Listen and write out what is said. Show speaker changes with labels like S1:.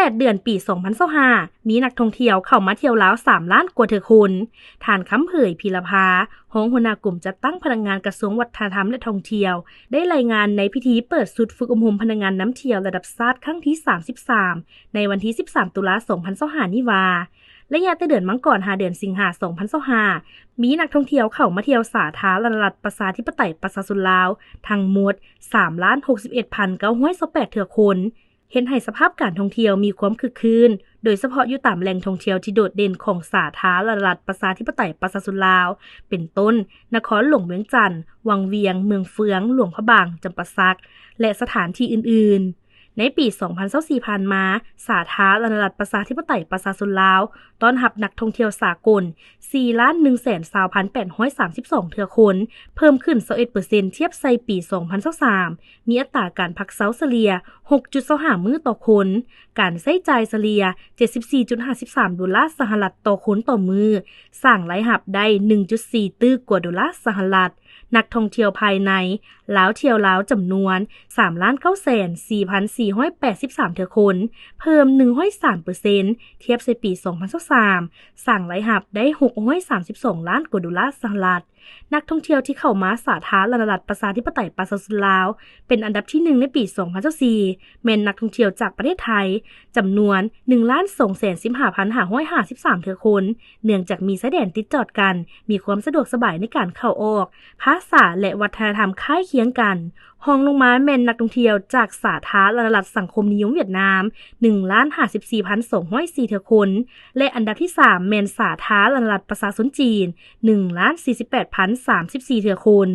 S1: 8เดือนปี2025มีนักท่องเที่ยวเข้ามาเที่ยวลาว3ล้านกว่าเทื่อคนฐานคำเผยพีรภารองหัวหน้ากลุ่มจัดตั้งพนักงานกระทรวงวัฒนธรรมและท่องเที่ยวได้รายงานในพิธีเปิดศูนย์ฝึกอบรมพนักงานน้ำเที่ยวระดับชาติครั้งที่33ในวันที่13ตุลาคม2025นี้ว่าระยะแต่เดือนมังกร5เดือนสิงหาคม2025มีนักท่องเที่ยวเข้ามาเที่ยวสาธารณรัฐประชาธิปไตยประชาชนลาวทั้งหมด 3,61,928 เทื่อคนเห็นให้สภาพการท่องเที่ยวมีความคึกคืนโดยเฉพาะอยู่ตามแหล่งท่องเที่ยวที่โดดเด่นของสาธารณรัฐประชาธิปไตยประชาชนลาวเป็นต้นนครหลวงเวียงจันทน์วังเวียงเมืองเฟืองหลวงพระบางจำปาสักและสถานที่อื่นๆในปี2024ผ่านมาสาธารณรัฐประชาธิปไตยประชาชนลาวต้อนรับนักท่องเที่ยวสากล 4,120,832 เทื่อคนเพิ่มขึ้น 21% เทียบใส่ปี2023มีอัตราการพักเซาเฉลี่ย 6.25 มื้อต่อคนการใช้จ่ายเฉลี่ย 74.53 ดอลลาร์สหรัฐต่อคนต่อมื้อสร้างรายรับได้ 1.4 ตึกกว่าดอลลาร์สหรัฐนักท่องเที่ยวภายในลาวเที่ยวลาวจำนวน 3,904,483 เทื่อคนเพิ่ม 103% เทียบใส่ปี2023สร้างรายรับได้ 632 ล้านกว่าดอลลาร์สหรัฐนักท่องเที่ยวที่เข้ามาสาธารณรัฐประชาธิปไตยประชาชนลาวเป็นอันดับที่1ในปี2024แม่นนักท่องเที่ยวจากประเทศไทยจำนวน 1,215,553 เทื่อคนเนื่องจากมีชายแดนติดจอดกันมีความสะดวกสบายในการเข้าออกภาษาและวัฒนธรรมคล้ายเคียงกันรองลงมาแม่นนักท่องเที่ยวจากสาธารณรัฐสังคมนิยมเวียดนาม 1,54,204 เทื่อคนและอันดับที่3แม่นสาธารณรัฐประชาชนจีน 1,048,034 เทื่อคน